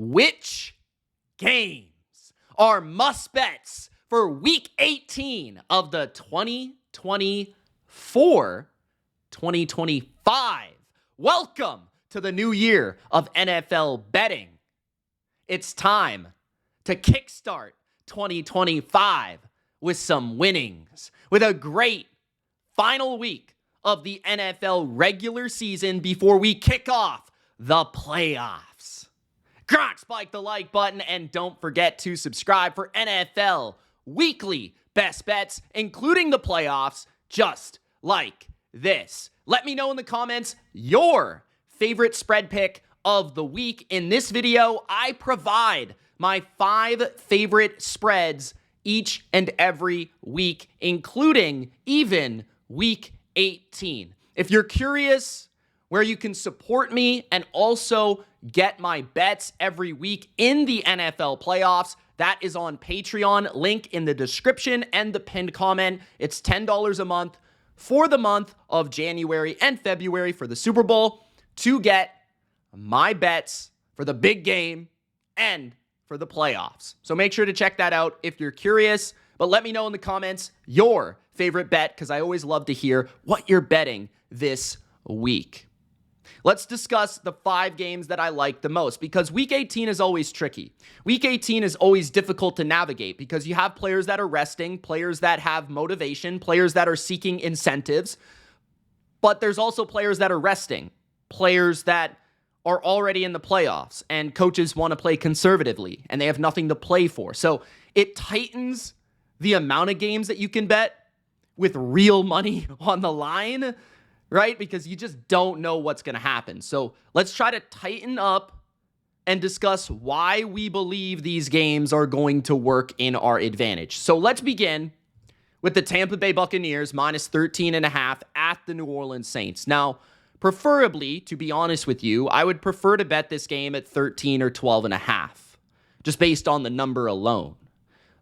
Which games are must-bets for Week 18 of the 2024-2025? Welcome to the new year of NFL betting. It's time to kickstart 2025 with some winnings, with a great final week of the NFL regular season before we kick off the playoffs. Spike the like button and don't forget to subscribe for NFL weekly best bets, including the playoffs, just like this. Let me know in the comments your favorite spread pick of the week. In this video, I provide my 5 favorite spreads each and every week, including even Week 18. If you're curious where you can support me and also get my bets every week in the NFL playoffs, that is on Patreon, link in the description and the pinned comment. It's $10 a month for the month of January and February for the Super Bowl to get my bets for the big game and for the playoffs. So make sure to check that out if you're curious, but let me know in the comments your favorite bet because I always love to hear what you're betting this week. Let's discuss the 5 games that I like the most because Week 18 is always tricky. Week 18 is always difficult to navigate because you have players that are resting, players that have motivation, players that are seeking incentives, but there's also players that are resting, players that are already in the playoffs, and coaches want to play conservatively, and they have nothing to play for. So it tightens the amount of games that you can bet with real money on the line, right? Because you just don't know what's going to happen. So let's try to tighten up and discuss why we believe these games are going to work in our advantage. So let's begin with the Tampa Bay Buccaneers minus 13.5 at the New Orleans Saints. Now, preferably, to be honest with you, I would prefer to bet this game at 13 or 12.5, just based on the number alone.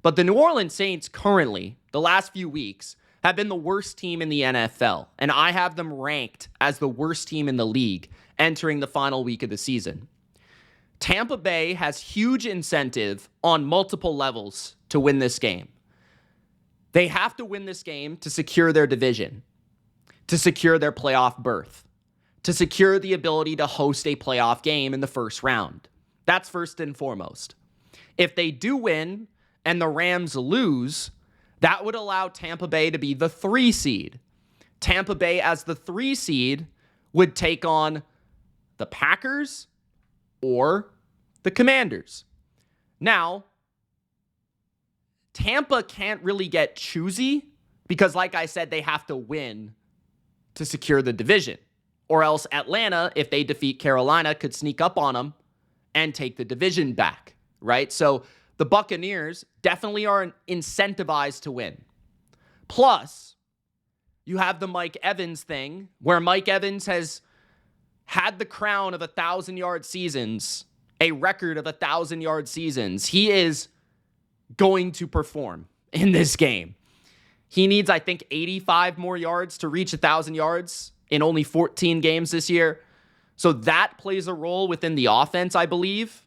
But the New Orleans Saints currently, the last few weeks, have been the worst team in the NFL, and I have them ranked as the worst team in the league entering the final week of the season. Tampa Bay has huge incentive on multiple levels to win this game. They have to win this game to secure their division, to secure their playoff berth, to secure the ability to host a playoff game in the first round. That's first and foremost. If they do win and the Rams lose, that would allow Tampa Bay to be the 3 seed. Tampa Bay as the 3 seed would take on the Packers or the Commanders. Now, Tampa can't really get choosy because, like I said, they have to win to secure the division. Or else Atlanta, if they defeat Carolina, could sneak up on them and take the division back, right? So the Buccaneers definitely are incentivized to win. Plus, you have the Mike Evans thing, where Mike Evans has had the crown of 1,000-yard seasons, a record of 1,000-yard seasons. He is going to perform in this game. He needs, I think, 85 more yards to reach 1,000 yards in only 14 games this year. So that plays a role within the offense, I believe,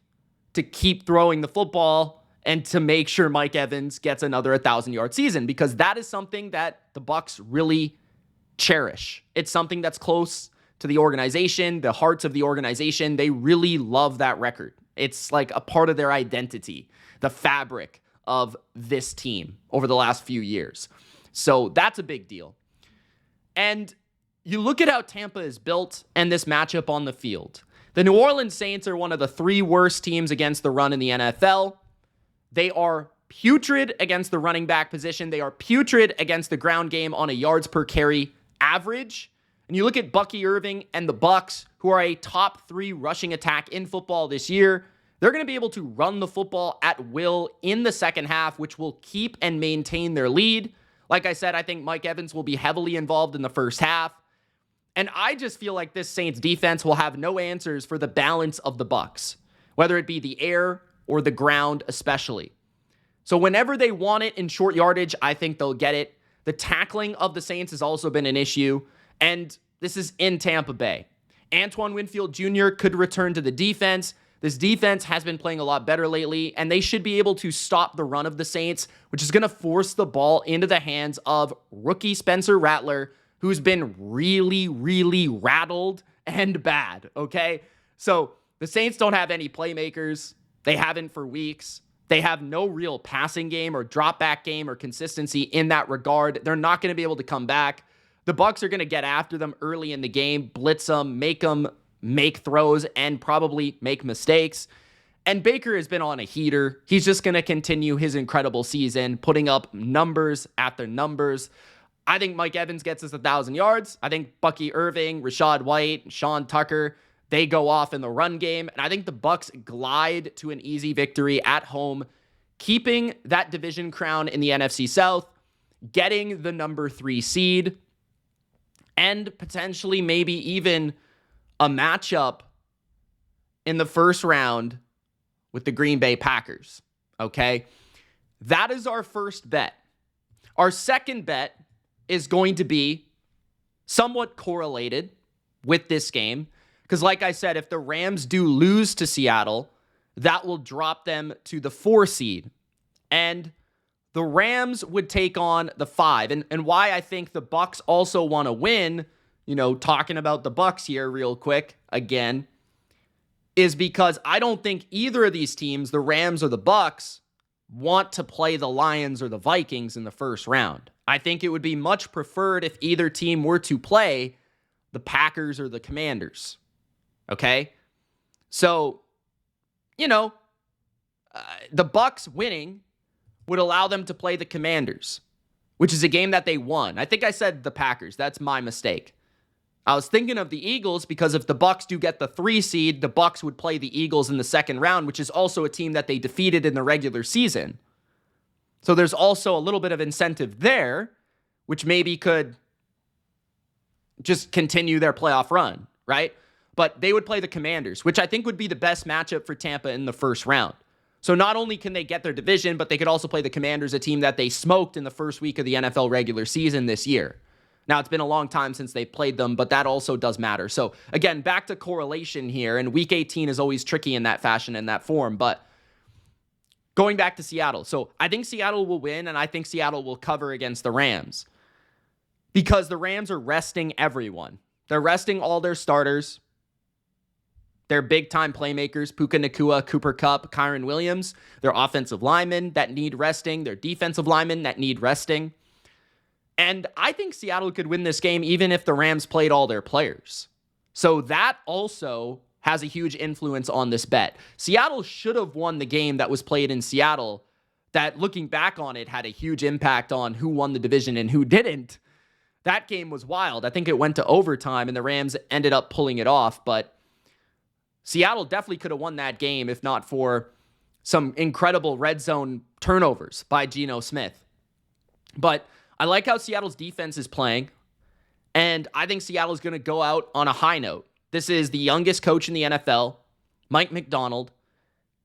to keep throwing the football and to make sure Mike Evans gets another 1,000-yard season, because that is something that the Bucs really cherish. It's something that's close to the organization, the hearts of the organization. They really love that record. It's like a part of their identity, the fabric of this team over the last few years. So that's a big deal. And you look at how Tampa is built and this matchup on the field. The New Orleans Saints are one of the 3 worst teams against the run in the NFL. They are putrid against the running back position. They are putrid against the ground game on a yards per carry average. And you look at Bucky Irving and the Bucs, who are a top 3 rushing attack in football this year. They're going to be able to run the football at will in the second half, which will keep and maintain their lead. Like I said, I think Mike Evans will be heavily involved in the first half. And I just feel like this Saints defense will have no answers for the balance of the Bucs, whether it be the air or the ground especially. So whenever they want it in short yardage, I think they'll get it. The tackling of the Saints has also been an issue, and this is in Tampa Bay. Antoine Winfield Jr. could return to the defense. This defense has been playing a lot better lately, and they should be able to stop the run of the Saints, which is going to force the ball into the hands of rookie Spencer Rattler, who's been really, really rattled and bad, okay? So the Saints don't have any playmakers. They haven't for weeks. They have no real passing game or drop back game or consistency in that regard. They're not going to be able to come back. The Bucs are going to get after them early in the game, blitz them, make throws, and probably make mistakes. And Baker has been on a heater. He's just going to continue his incredible season, putting up numbers after numbers. I think Mike Evans gets us 1,000 yards. I think Bucky Irving, Rashad White, Sean Tucker, they go off in the run game. And I think the Bucs glide to an easy victory at home, keeping that division crown in the NFC South, getting the number 3 seed, and potentially maybe even a matchup in the first round with the Green Bay Packers, okay? That is our first bet. Our second bet is going to be somewhat correlated with this game, because like I said, if the Rams do lose to Seattle, that will drop them to the 4 seed, and the Rams would take on the 5. And why I think the Bucs also want to win, talking about the Bucs here real quick again, is because I don't think either of these teams, the Rams or the Bucs, want to play the Lions or the Vikings in the first round. I think it would be much preferred if either team were to play the Packers or the Commanders. Okay? So, the Bucs winning would allow them to play the Commanders, which is a game that they won. I think I said the Packers. That's my mistake. I was thinking of the Eagles because if the Bucs do get the 3 seed, the Bucs would play the Eagles in the second round, which is also a team that they defeated in the regular season. So there's also a little bit of incentive there, which maybe could just continue their playoff run, right? But they would play the Commanders, which I think would be the best matchup for Tampa in the first round. So not only can they get their division, but they could also play the Commanders, a team that they smoked in the first week of the NFL regular season this year. Now, it's been a long time since they've played them, but that also does matter. So again, back to correlation here, and week 18 is always tricky in that fashion, in that form, but going back to Seattle. So I think Seattle will win, and I think Seattle will cover against the Rams because the Rams are resting everyone. They're resting all their starters. They're big-time playmakers, Puka Nacua, Cooper Kupp, Kyron Williams. They're offensive linemen that need resting. They're defensive linemen that need resting. And I think Seattle could win this game even if the Rams played all their players. So that also has a huge influence on this bet. Seattle should have won the game that was played in Seattle that, looking back on it, had a huge impact on who won the division and who didn't. That game was wild. I think it went to overtime, and the Rams ended up pulling it off, but Seattle definitely could have won that game if not for some incredible red zone turnovers by Geno Smith. But I like how Seattle's defense is playing, and I think Seattle's going to go out on a high note. This is the youngest coach in the NFL, Mike Macdonald.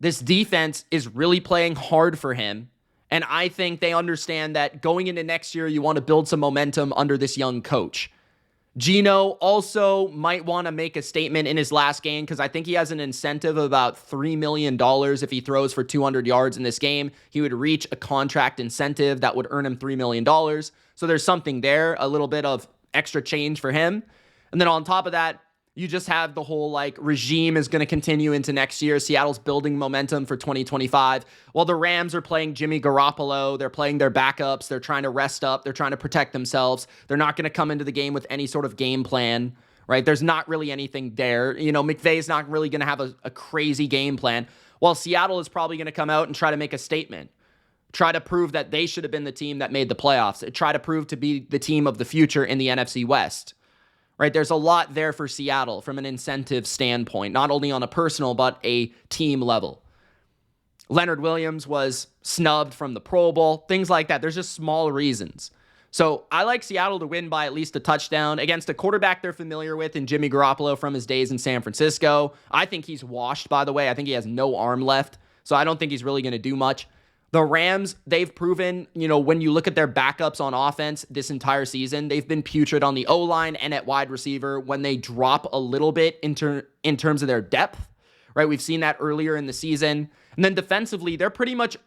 This defense is really playing hard for him, and I think they understand that going into next year, you want to build some momentum under this young coach. Geno also might want to make a statement in his last game because I think he has an incentive of about $3 million if he throws for 200 yards in this game. He would reach a contract incentive that would earn him $3 million. So there's something there, a little bit of extra change for him. And then on top of that, you just have the whole regime is going to continue into next year. Seattle's building momentum for 2025. While the Rams are playing Jimmy Garoppolo, they're playing their backups. They're trying to rest up. They're trying to protect themselves. They're not going to come into the game with any sort of game plan, right? There's not really anything there. McVay's not really going to have a crazy game plan. While Seattle is probably going to come out and try to make a statement. Try to prove that they should have been the team that made the playoffs. Try to prove to be the team of the future in the NFC West. Right, there's a lot there for Seattle from an incentive standpoint, not only on a personal, but a team level. Leonard Williams was snubbed from the Pro Bowl, things like that. There's just small reasons. So I like Seattle to win by at least a touchdown against a quarterback they're familiar with in Jimmy Garoppolo from his days in San Francisco. I think he's washed, by the way. I think he has no arm left, so I don't think he's really going to do much. The Rams, they've proven, when you look at their backups on offense this entire season, they've been putrid on the O-line and at wide receiver when they drop a little bit in terms of their depth, right? We've seen that earlier in the season. And then defensively, they're pretty much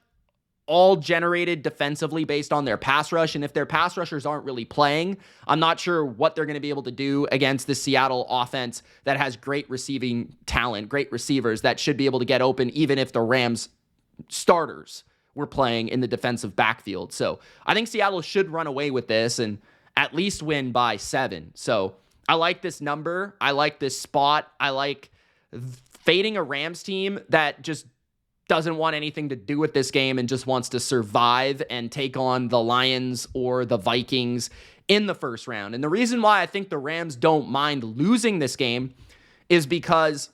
all generated defensively based on their pass rush. And if their pass rushers aren't really playing, I'm not sure what they're going to be able to do against the Seattle offense that has great receiving talent, great receivers that should be able to get open even if the Rams starters were playing in the defensive backfield. So I think Seattle should run away with this and at least win by 7. So I like this number. I like this spot. I like fading a Rams team that just doesn't want anything to do with this game and just wants to survive and take on the Lions or the Vikings in the first round. And the reason why I think the Rams don't mind losing this game is because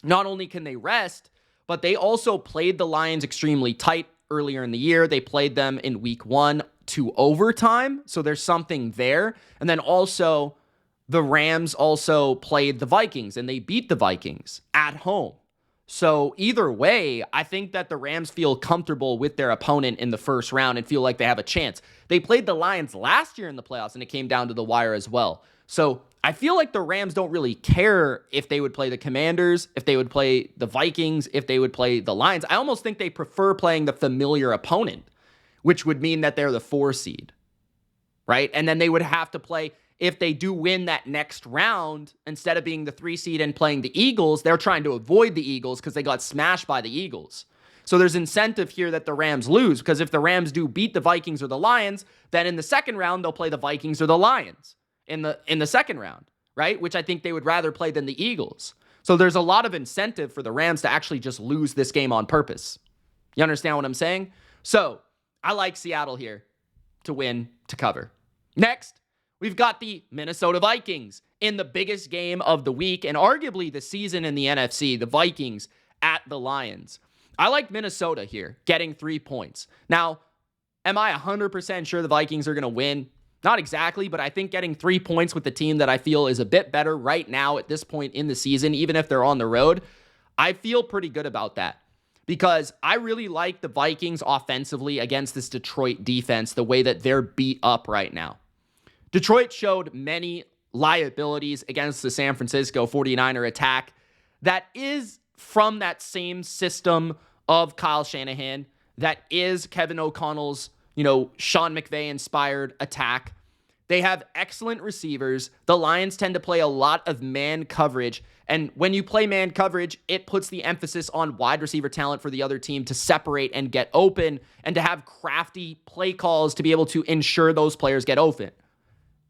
not only can they rest, but they also played the Lions extremely tight earlier in the year. They played them in week 1 to overtime. So there's something there. And then also the Rams also played the Vikings and they beat the Vikings at home. So either way, I think that the Rams feel comfortable with their opponent in the first round and feel like they have a chance. They played the Lions last year in the playoffs, and it came down to the wire as well. So I feel like the Rams don't really care if they would play the Commanders, if they would play the Vikings, if they would play the Lions. I almost think they prefer playing the familiar opponent, which would mean that they're the 4 seed, right? And then they would have to play, if they do win that next round, instead of being the 3 seed and playing the Eagles, they're trying to avoid the Eagles because they got smashed by the Eagles. So there's incentive here that the Rams lose, because if the Rams do beat the Vikings or the Lions, then in the second round, they'll play the Vikings or the Lions in the second round, right? Which I think they would rather play than the Eagles. So there's a lot of incentive for the Rams to actually just lose this game on purpose. You understand what I'm saying? So I like Seattle here to win, to cover. Next, we've got the Minnesota Vikings in the biggest game of the week and arguably the season in the NFC, the Vikings at the Lions. I like Minnesota here, getting 3 points. Now, am I 100% sure the Vikings are going to win? Not exactly, but I think getting 3 points with the team that I feel is a bit better right now at this point in the season, even if they're on the road, I feel pretty good about that. Because I really like the Vikings offensively against this Detroit defense, the way that they're beat up right now. Detroit showed many liabilities against the San Francisco 49er attack that is from that same system of Kyle Shanahan, that is Kevin O'Connell's, Sean McVay-inspired attack. They have excellent receivers. The Lions tend to play a lot of man coverage, and when you play man coverage, it puts the emphasis on wide receiver talent for the other team to separate and get open, and to have crafty play calls to be able to ensure those players get open.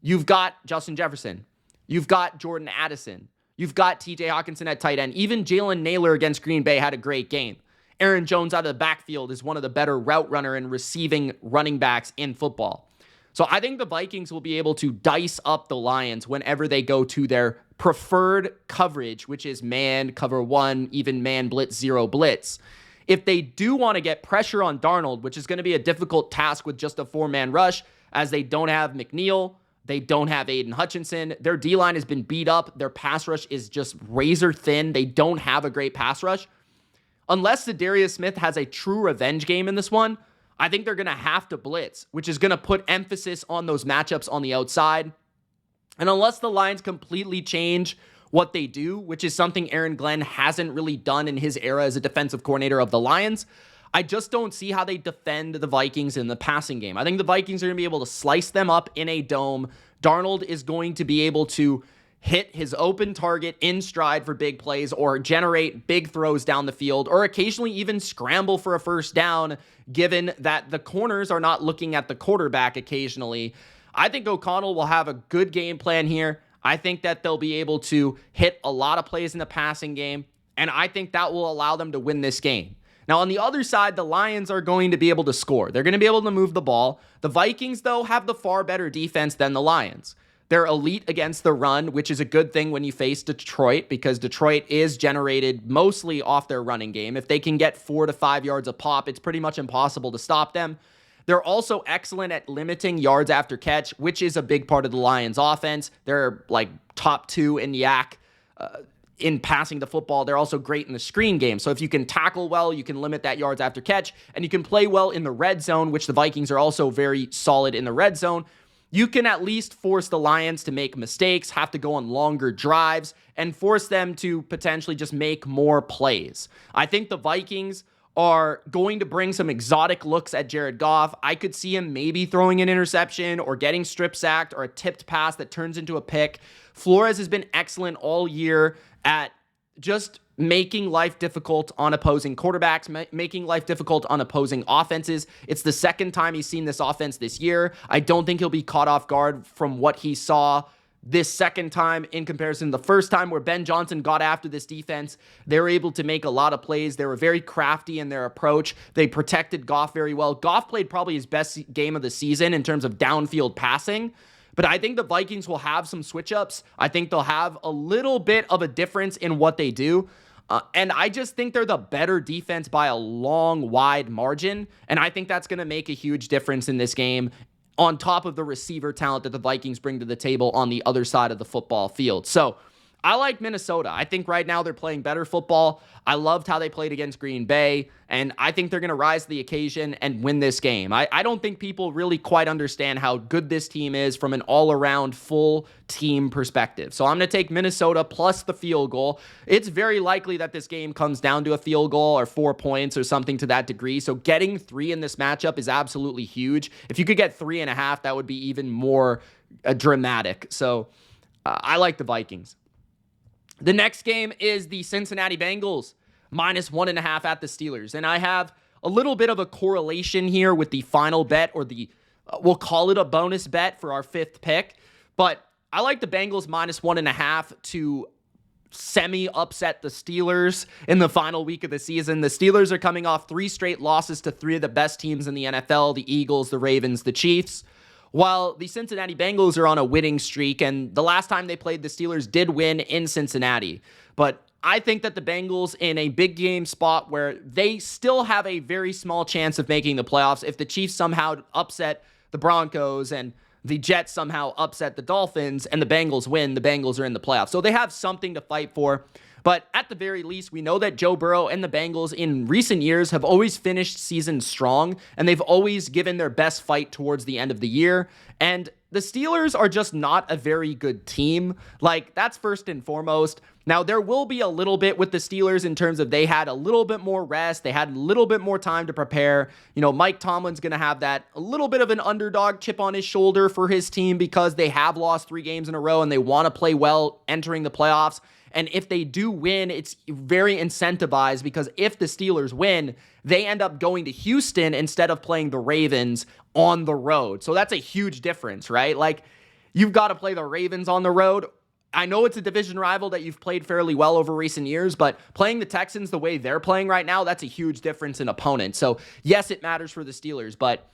You've got Justin Jefferson. You've got Jordan Addison. You've got TJ Hawkinson at tight end. Even Jalen Naylor against Green Bay had a great game. Aaron Jones out of the backfield is one of the better route runner and receiving running backs in football. So I think the Vikings will be able to dice up the Lions whenever they go to their preferred coverage, which is man, cover 1, even man, blitz, 0 blitz. If they do want to get pressure on Darnold, which is going to be a difficult task with just a 4-man rush, as they don't have McNeil, they don't have Aiden Hutchinson. Their D-line has been beat up. Their pass rush is just razor thin. They don't have a great pass rush. Unless Darius Smith has a true revenge game in this one, I think they're going to have to blitz, which is going to put emphasis on those matchups on the outside. And unless the Lions completely change what they do, which is something Aaron Glenn hasn't really done in his era as a defensive coordinator of the Lions, I just don't see how they defend the Vikings in the passing game. I think the Vikings are going to be able to slice them up in a dome. Darnold is going to be able to hit his open target in stride for big plays or generate big throws down the field or occasionally even scramble for a first down, given that the corners are not looking at the quarterback occasionally. I think O'Connell will have a good game plan here. I think that they'll be able to hit a lot of plays in the passing game, and I think that will allow them to win this game. Now, on the other side, the Lions are going to be able to score. They're going to be able to move the ball. The Vikings, though, have the far better defense than the Lions. They're elite against the run, which is a good thing when you face Detroit, because Detroit is generated mostly off their running game. If they can get 4 to 5 yards a pop, it's pretty much impossible to stop them. They're also excellent at limiting yards after catch, which is a big part of the Lions' offense. They're like top 2 in YAC in passing the football. They're also great in the screen game. So if you can tackle well, you can limit that yards after catch, and you can play well in the red zone, which the Vikings are also very solid in the red zone. you can at least force the Lions to make mistakes, have to go on longer drives, and force them to potentially just make more plays. I think the Vikings are going to bring some exotic looks at Jared Goff. I could see him maybe throwing an interception or getting strip sacked or a tipped pass that turns into a pick. Flores has been excellent all year at just making life difficult on opposing quarterbacks, making life difficult on opposing offenses. It's the second time he's seen this offense this year. I don't think he'll be caught off guard from what he saw this second time in comparison to the first time where Ben Johnson got after this defense. They were able to make a lot of plays. They were very crafty in their approach. They protected Goff very well. Goff played probably his best game of the season in terms of downfield passing. But I think the Vikings will have some switch-ups. I think they'll have a little bit of a difference in what they do. And I just think they're the better defense by a long, wide margin. And I think that's going to make a huge difference in this game on top of the receiver talent that the Vikings bring to the table on the other side of the football field. So I like Minnesota. I think right now they're playing better football. I loved how they played against Green Bay, and I think they're going to rise to the occasion and win this game. I don't think people really quite understand how good this team is from an all-around full team perspective. So I'm going to take Minnesota plus the field goal. It's very likely that this game comes down to a field goal or 4 points or something to that degree. So getting 3 in this matchup is absolutely huge. If you could get 3.5, that would be even more dramatic. So I like the Vikings. The next game is the Cincinnati Bengals minus 1.5 at the Steelers. And I have a little bit of a correlation here with the final bet, or we'll call it a bonus bet for our 5th pick. But I like the Bengals minus 1.5 to semi-upset the Steelers in the final week of the season. The Steelers are coming off 3 straight losses to 3 of the best teams in the NFL, the Eagles, the Ravens, the Chiefs, while the Cincinnati Bengals are on a winning streak, and the last time they played, the Steelers did win in Cincinnati. But I think that the Bengals in a big game spot where they still have a very small chance of making the playoffs, if the Chiefs somehow upset the Broncos and the Jets somehow upset the Dolphins and the Bengals win, the Bengals are in the playoffs. So they have something to fight for. But at the very least, we know that Joe Burrow and the Bengals in recent years have always finished seasons strong, and they've always given their best fight towards the end of the year. And the Steelers are just not a very good team. Like, that's first and foremost. Now, there will be a little bit with the Steelers in terms of they had a little bit more rest. They had a little bit more time to prepare. You know, Mike Tomlin's going to have that a little bit of an underdog chip on his shoulder for his team because they have lost 3 games in a row and they want to play well entering the playoffs. And if they do win, it's very incentivized because if the Steelers win, they end up going to Houston instead of playing the Ravens on the road. So that's a huge difference, right? Like, you've got to play the Ravens on the road. I know it's a division rival that you've played fairly well over recent years, but playing the Texans the way they're playing right now, that's a huge difference in opponent. So yes, it matters for the Steelers, but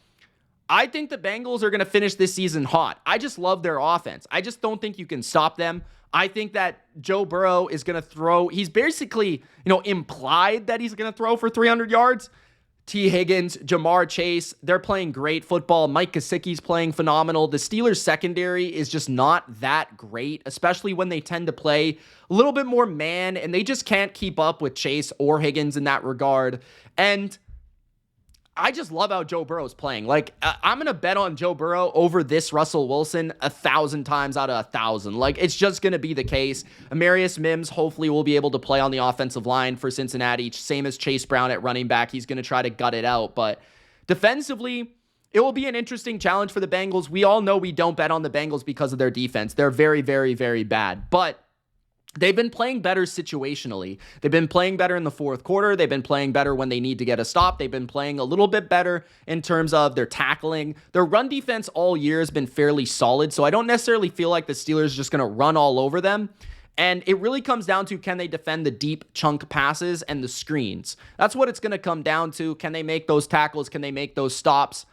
I think the Bengals are going to finish this season hot. I just love their offense. I just don't think you can stop them. I think that Joe Burrow is going to throw. He's basically, implied that he's going to throw for 300 yards. T. Higgins, Jamar Chase, they're playing great football. Mike Gesicki's playing phenomenal. The Steelers secondary is just not that great, especially when they tend to play a little bit more man, and they just can't keep up with Chase or Higgins in that regard. And I just love how Joe Burrow's playing. Like, I'm going to bet on Joe Burrow over this Russell Wilson 1,000 times out of 1,000. Like, it's just going to be the case. Amarius Mims hopefully will be able to play on the offensive line for Cincinnati, same as Chase Brown at running back. He's going to try to gut it out. But defensively, it will be an interesting challenge for the Bengals. We all know we don't bet on the Bengals because of their defense. They're very, very, very bad. But they've been playing better situationally. They've been playing better in the fourth quarter. They've been playing better when they need to get a stop. They've been playing a little bit better in terms of their tackling. Their run defense all year has been fairly solid, so I don't necessarily feel like the Steelers are just going to run all over them. And it really comes down to, can they defend the deep chunk passes and the screens? That's what it's going to come down to. Can they make those tackles? Can they make those stops?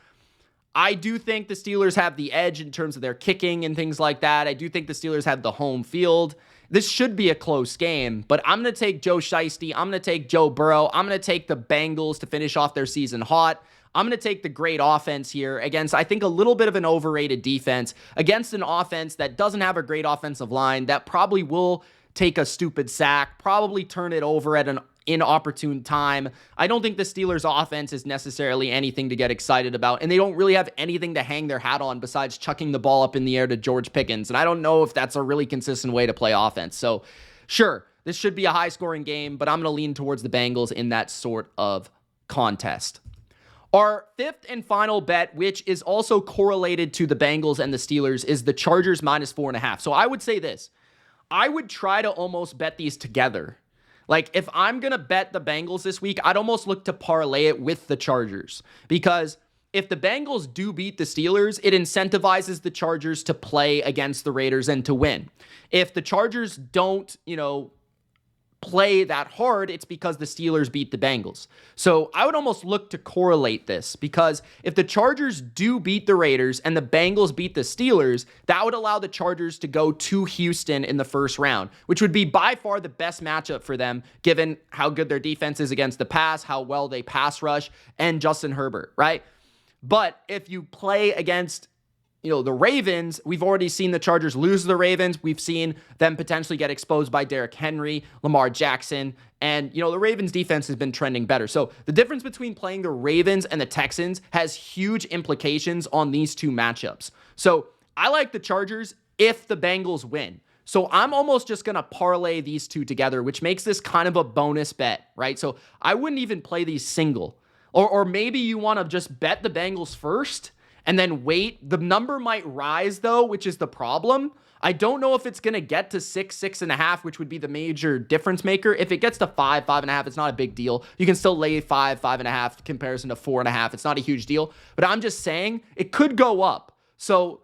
I do think the Steelers have the edge in terms of their kicking and things like that. I do think the Steelers have the home field. This should be a close game, but I'm going to take Joe Shiesty. I'm going to take Joe Burrow. I'm going to take the Bengals to finish off their season hot. I'm going to take the great offense here against, I think, a little bit of an overrated defense against an offense that doesn't have a great offensive line, that probably will take a stupid sack, probably turn it over at an inopportune time. I don't think the Steelers' offense is necessarily anything to get excited about, and they don't really have anything to hang their hat on besides chucking the ball up in the air to George Pickens, and I don't know if that's a really consistent way to play offense. So, sure, this should be a high-scoring game, but I'm going to lean towards the Bengals in that sort of contest. Our fifth and final bet, which is also correlated to the Bengals and the Steelers, is the Chargers minus 4.5. So I would say this. I would try to almost bet these together. Like, if I'm going to bet the Bengals this week, I'd almost look to parlay it with the Chargers. Because if the Bengals do beat the Steelers, it incentivizes the Chargers to play against the Raiders and to win. If the Chargers don't, play that hard, it's because the Steelers beat the Bengals. So I would almost look to correlate this, because if the Chargers do beat the Raiders and the Bengals beat the Steelers, that would allow the Chargers to go to Houston in the first round, which would be by far the best matchup for them, given how good their defense is against the pass, how well they pass rush, and Justin Herbert, right? But if you play against the Ravens, we've already seen the Chargers lose to the Ravens. We've seen them potentially get exposed by Derrick Henry, Lamar Jackson, and, the Ravens defense has been trending better. So the difference between playing the Ravens and the Texans has huge implications on these two matchups. So I like the Chargers if the Bengals win. So I'm almost just going to parlay these two together, which makes this kind of a bonus bet, right? So I wouldn't even play these single. Or maybe you want to just bet the Bengals first and then wait. The number might rise, though, which is the problem. I don't know if it's going to get to 6.5, which would be the major difference maker. If it gets to 5.5, it's not a big deal. You can still lay 5.5 comparison to 4.5. It's not a huge deal. But I'm just saying it could go up. So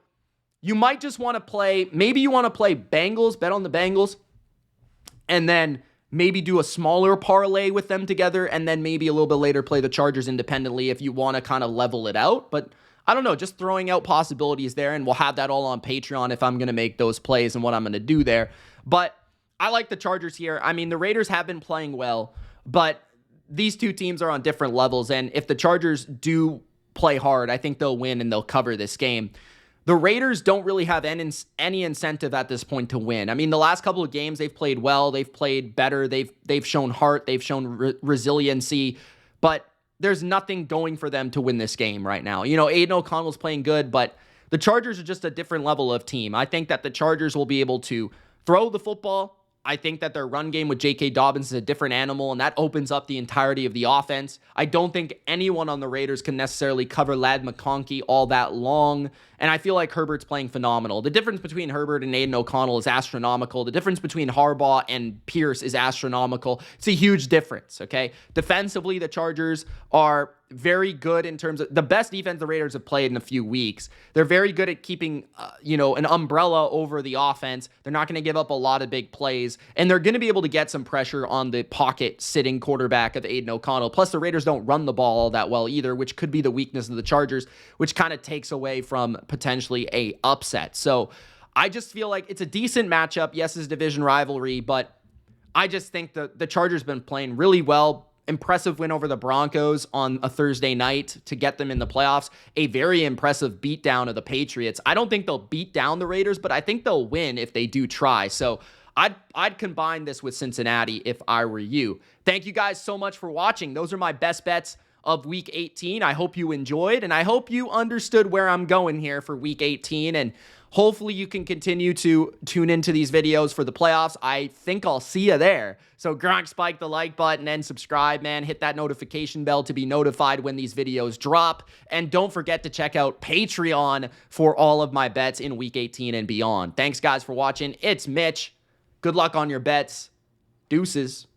you might just want to play, maybe you want to play Bengals, bet on the Bengals, and then maybe do a smaller parlay with them together, and then maybe a little bit later play the Chargers independently if you want to kind of level it out. But I don't know, just throwing out possibilities there, and we'll have that all on Patreon if I'm going to make those plays and what I'm going to do there. But I like the Chargers here. I mean, the Raiders have been playing well, but these two teams are on different levels, and if the Chargers do play hard, I think they'll win and they'll cover this game. The Raiders don't really have any incentive at this point to win. I mean, the last couple of games, they've played well, they've played better, they've shown heart, they've shown resiliency, but there's nothing going for them to win this game right now. Aiden O'Connell's playing good, but the Chargers are just a different level of team. I think that the Chargers will be able to throw the football. I think that their run game with J.K. Dobbins is a different animal, and that opens up the entirety of the offense. I don't think anyone on the Raiders can necessarily cover Ladd McConkey all that long, and I feel like Herbert's playing phenomenal. The difference between Herbert and Aiden O'Connell is astronomical. The difference between Harbaugh and Pierce is astronomical. It's a huge difference, okay? Defensively, the Chargers are very good in terms of the best defense the Raiders have played in a few weeks. They're very good at keeping, an umbrella over the offense. They're not going to give up a lot of big plays, and they're going to be able to get some pressure on the pocket sitting quarterback of Aiden O'Connell. Plus, the Raiders don't run the ball all that well either, which could be the weakness of the Chargers, which kind of takes away from potentially a upset. So I just feel like it's a decent matchup. Yes, it's a division rivalry, but I just think the Chargers been playing really well. Impressive win over the Broncos on a Thursday night to get them in the playoffs. A very impressive beatdown of the Patriots. I don't think they'll beat down the Raiders, but I think they'll win if they do try. So I'd combine this with Cincinnati if I were you. Thank you guys so much for watching. Those are my best bets of Week 18. I hope you enjoyed, and I hope you understood where I'm going here for Week 18, and hopefully you can continue to tune into these videos for the playoffs. I think I'll see you there. So Gronk, spike the like button and subscribe, man. Hit that notification bell to be notified when these videos drop. And don't forget to check out Patreon for all of my bets in Week 18 and beyond. Thanks, guys, for watching. It's Mitch. Good luck on your bets. Deuces.